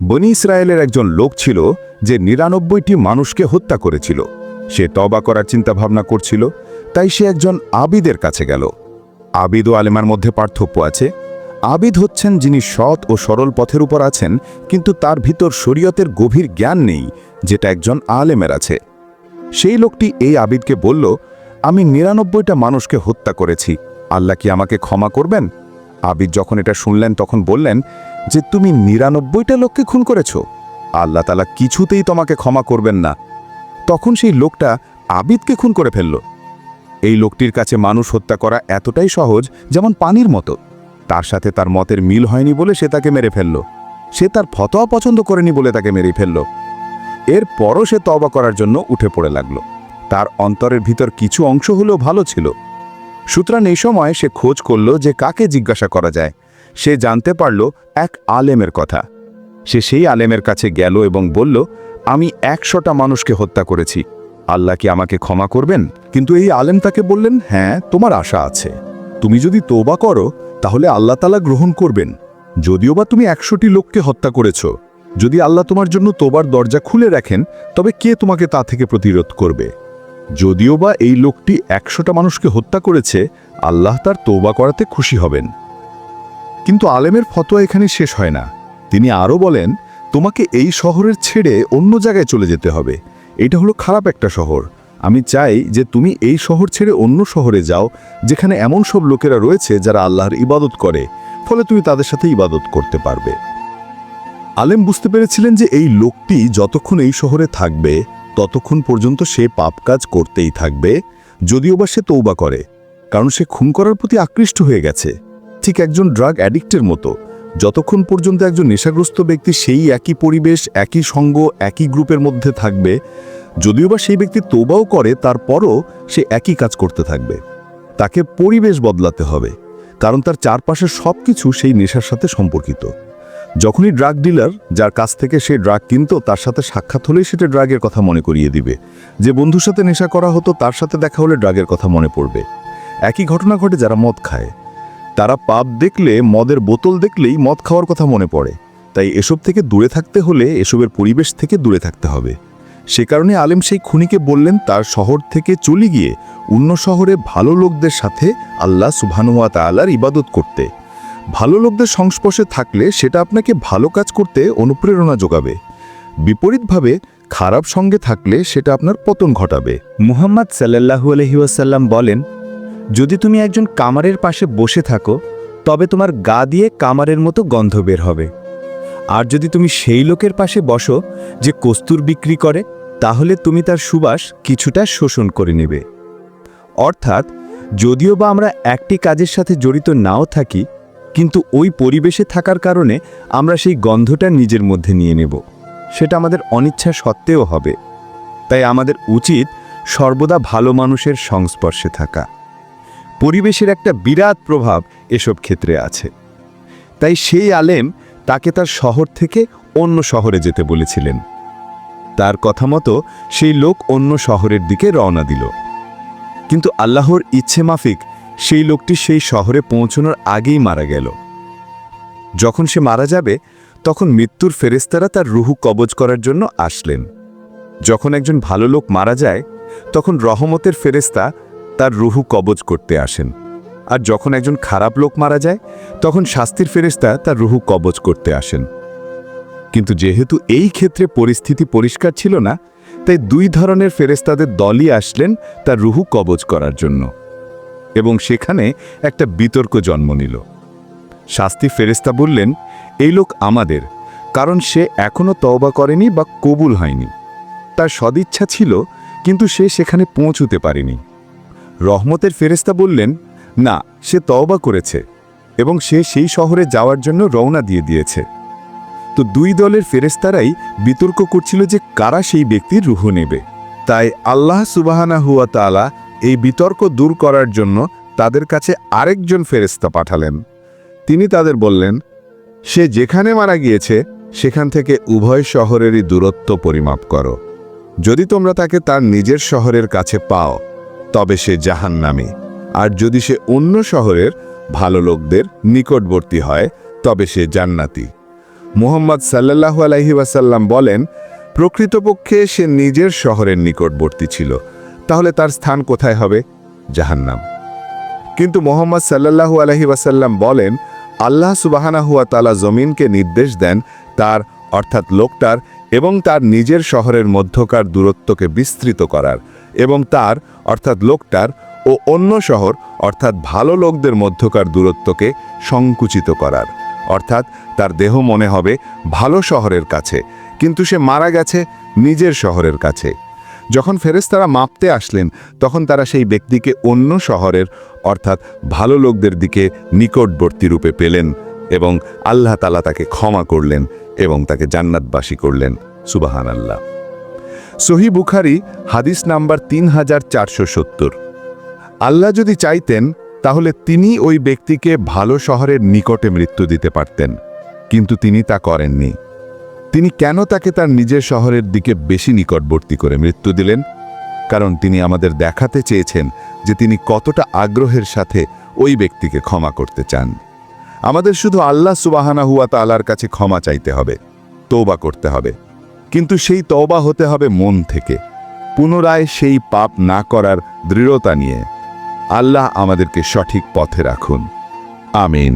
বনী ইসরায়েলের একজন লোক ছিল যে ৯৯টি মানুষকে হত্যা করেছিল। সে তওবা করার চিন্তাভাবনা করছিল, তাই সে একজন আবিদের কাছে গেল। আবিদ ও আলেমার মধ্যে পার্থক্য আছে। আবিদ হচ্ছেন যিনি সৎ ও সরল পথের উপর আছেন, কিন্তু তার ভিতর শরীয়তের গভীর জ্ঞান নেই, যেটা একজন আলেমের আছে। সেই লোকটি এই আবিদকে বলল, আমি ৯৯টা মানুষকে হত্যা করেছি, আল্লাহ কি আমাকে ক্ষমা করবেন? আবিদ যখন এটা শুনলেন তখন বললেন যে, তুমি ৯৯টা লোককে খুন করেছ, আল্লাহ তাআলা কিছুতেই তোমাকে ক্ষমা করবেন না। তখন সেই লোকটা আবিদকে খুন করে ফেলল। এই লোকটির কাছে মানুষ হত্যা করা এতটাই সহজ যেমন পানির মতো। তার সাথে তার মতের মিল হয়নি বলে সে তাকে মেরে ফেলল। সে তার ফতোয়া পছন্দ করেনি বলে তাকে মেরে ফেলল। এরপরও সে তওবা করার জন্য উঠে পড়ে লাগল। তার অন্তরের ভিতর কিছু অংশ হলেও ভালো ছিল। সুতরাং এই সময় সে খোঁজ করল যে কাকে জিজ্ঞাসা করা যায়। সে জানতে পারল এক আলেমের কথা। সে সেই আলেমের কাছে গেল এবং বলল, আমি ১০০টা মানুষকে হত্যা করেছি, আল্লাহ কি আমাকে ক্ষমা করবেন? কিন্তু এই আলেম তাকে বললেন, হ্যাঁ, তোমার আশা আছে। তুমি যদি তওবা করো তাহলে আল্লাহ তাআলা গ্রহণ করবেন। যদিও বা তুমি ১০০টি লোককে হত্যা করেছ, যদি আল্লাহ তোমার জন্য তওবার দরজা খুলে রাখেন, তবে কে তোমাকে তা থেকে প্রতিরোধ করবে? যদিও বা এই লোকটি ১০০টা মানুষকে হত্যা করেছে, আল্লাহ তার তওবা করাতে খুশি হবেন। কিন্তু আলেমের ফতোয়া এখানে শেষ হয় না। তিনি আরও বলেন, তোমাকে এই শহরের ছেড়ে অন্য জায়গায় চলে যেতে হবে। এটা হলো খারাপ একটা শহর। আমি চাই যে তুমি এই শহর ছেড়ে অন্য শহরে যাও, যেখানে এমন সব লোকেরা রয়েছে যারা আল্লাহর ইবাদত করে, ফলে তুমি তাদের সাথে ইবাদত করতে পারবে। আলেম বুঝতে পেরেছিলেন যে এই লোকটি যতক্ষণ এই শহরে থাকবে ততক্ষণ পর্যন্ত সে পাপ কাজ করতেই থাকবে, যদিও বা সে তওবা করে, কারণ সে খুন করার প্রতি আকৃষ্ট হয়ে গেছে। ঠিক একজন ড্রাগ অ্যাডিক্টের মতো। যতক্ষণ পর্যন্ত একজন নেশাগ্রস্ত ব্যক্তি সেই একই পরিবেশ, একই সঙ্গ, একই গ্রুপের মধ্যে থাকবে, যদিও বা সেই ব্যক্তি তওবাও করে, তারপরও সে একই কাজ করতে থাকবে। তাকে পরিবেশ বদলাতে হবে, কারণ তার চারপাশের সব কিছু সেই নেশার সাথে সম্পর্কিত। যখনই ড্রাগ ডিলার, যার কাছ থেকে সে ড্রাগ কিনত, তার সাথে সাক্ষাৎ হলেই সেটা ড্রাগের কথা মনে করিয়ে দিবে। যে বন্ধুর সাথে নেশা করা হতো, তার সাথে দেখা হলে ড্রাগের কথা মনে পড়বে। একই ঘটনা ঘটে যারা মদ খায়। তারা পাব দেখলে, মদের বোতল দেখলেই মদ খাওয়ার কথা মনে পড়ে। তাই এসব থেকে দূরে থাকতে হলে এসবের পরিবেশ থেকে দূরে থাকতে হবে। সে কারণে আলেম সেই খুনিকে বললেন তার শহর থেকে চলে গিয়ে অন্য শহরে ভালো লোকদের সাথে আল্লাহ সুবহানাহু ওয়া তাআলার ইবাদত করতে। ভালো লোকদের সংস্পর্শে থাকলে সেটা আপনাকে ভালো কাজ করতে অনুপ্রেরণা যোগাবে। বিপরীতভাবে খারাপ সঙ্গে থাকলে সেটা আপনার পতন ঘটাবে। মুহাম্মদ সাল্লাল্লাহু আলাইহি ওয়াসাল্লাম বলেন, যদি তুমি একজন কামারের পাশে বসে থাকো, তবে তোমার গা দিয়ে কামারের মতো গন্ধ বের হবে। আর যদি তুমি সেই লোকের পাশে বসো যে কস্তুর বিক্রি করে, তাহলে তুমি তার সুবাস কিছুটা শোষণ করে নেবে। অর্থাৎ, যদিও বা আমরা একটি কাজের সাথে জড়িত নাও থাকি, কিন্তু ওই পরিবেশে থাকার কারণে আমরা সেই গন্ধটা নিজের মধ্যে নিয়ে নেব। সেটা আমাদের অনিচ্ছা সত্ত্বেও হবে। তাই আমাদের উচিত সর্বদা ভালো মানুষের সংস্পর্শে থাকা। পরিবেশের একটা বিরাট প্রভাব এসব ক্ষেত্রে আছে। তাই সেই আলেম তাকে তার শহর থেকে অন্য শহরে যেতে বলেছিলেন। তার কথা মতো সেই লোক অন্য শহরের দিকে রওনা দিল। কিন্তু আল্লাহর ইচ্ছে মাফিক সেই লোকটি সেই শহরে পৌঁছানোর আগেই মারা গেল। যখন সে মারা যাবে, তখন মৃত্যুর ফেরেশতারা তার রুহু কবজ করার জন্য আসলেন। যখন একজন ভালো লোক মারা যায়, তখন রহমতের ফেরেশতা তার রুহু কবজ করতে আসেন। আর যখন একজন খারাপ লোক মারা যায়, তখন শাস্তির ফেরেশতা তার রুহু কবজ করতে আসেন। কিন্তু যেহেতু এই ক্ষেত্রে পরিস্থিতি পরিষ্কার ছিল না, তাই দুই ধরনের ফেরেশতাদের দলই আসলেন তার রুহু কবজ করার জন্য। এবং সেখানে একটা বিতর্ক জন্ম নিল। শাস্তি ফেরেশতা বললেন, এই লোক আমাদের, কারণ সে এখনও তওবা করেনি বা কবুল হয়নি। তার সদিচ্ছা ছিল, কিন্তু সে সেখানে পৌঁছতে পারেনি। রহমতের ফেরেশতা বললেন, না, সে তওবা করেছে এবং সে সেই শহরে যাওয়ার জন্য রওনা দিয়ে দিয়েছে। তো দুই দলের ফেরেশতারাই বিতর্ক করছিল যে কারা সেই ব্যক্তির রুহ নেবে। তাই আল্লাহ সুবহানাহু ওয়া তাআলা এই বিতর্ক দূর করার জন্য তাদের কাছে আরেকজন ফেরেশতা পাঠালেন। তিনি তাদের বললেন, সে যেখানে মারা গিয়েছে সেখান থেকে উভয় শহরেরই দূরত্ব পরিমাপ করো। যদি তোমরা তাকে তার নিজের শহরের কাছে পাও, তবে সে জাহান্নামী। আর যদি সে অন্য শহরের ভালো লোকদের নিকটবর্তী হয়, তবে সে জান্নাতি। মুহাম্মদ সাল্লাল্লাহু আলাইহি ওয়াসাল্লাম বলেন, প্রকৃতপক্ষে সে নিজের শহরের নিকটবর্তী ছিল, তাহলে তার স্থান কোথায় হবে? জাহান্নাম। কিন্তু মুহাম্মদ সাল্লাল্লাহু আলাইহি ওয়াসাল্লাম বলেন, আল্লাহ সুবহানাহু ওয়া তাআলা জমিনকে নির্দেশ দেন তার অর্থাৎ লোকটার এবং তার নিজের শহরের মধ্যকার দূরত্বকে বিস্তৃত করার এবং তার অর্থাৎ লোকটার ও অন্য শহর অর্থাৎ ভালো লোকদের মধ্যকার দূরত্বকে সংকুচিত করার, অর্থাৎ তার দেহ মনে হবে ভালো শহরের কাছে, কিন্তু সে মারা গেছে নিজের শহরের কাছে। যখন ফেরেশতারা মাপতে আসলেন, তখন তারা সেই ব্যক্তিকে অন্য শহরের অর্থাৎ ভালো লোকদের দিকে নিকটবর্তী রূপে পেলেন এবং আল্লাহ তাআলা তাকে ক্ষমা করলেন এবং তাকে জান্নাতবাসী করলেন। সুবহানাল্লাহ। সহিহ বুখারী হাদিস নাম্বার 3470। আল্লাহ যদি চাইতেন তাহলে তিনি ওই ব্যক্তিকে ভালো শহরের নিকটে মৃত্যু দিতে পারতেন, কিন্তু তিনি তা করেননি। তিনি কেন তাকে তার নিজের শহরের দিকে বেশি নিকটবর্তী করে মৃত্যু দিলেন? কারণ তিনি আমাদের দেখাতে চেয়েছেন যে তিনি কতটা আগ্রহের সাথে ওই ব্যক্তিকে ক্ষমা করতে চান। আমাদের শুধু আল্লাহ সুবহানাহু ওয়া তাআলার কাছে ক্ষমা চাইতে হবে, তওবা করতে হবে, কিন্তু সেই তওবা হতে হবে মন থেকে, পুনরায় সেই পাপ না করার দৃঢ়তা নিয়ে। আল্লাহ আমাদেরকে সঠিক পথে রাখুন। আমিন।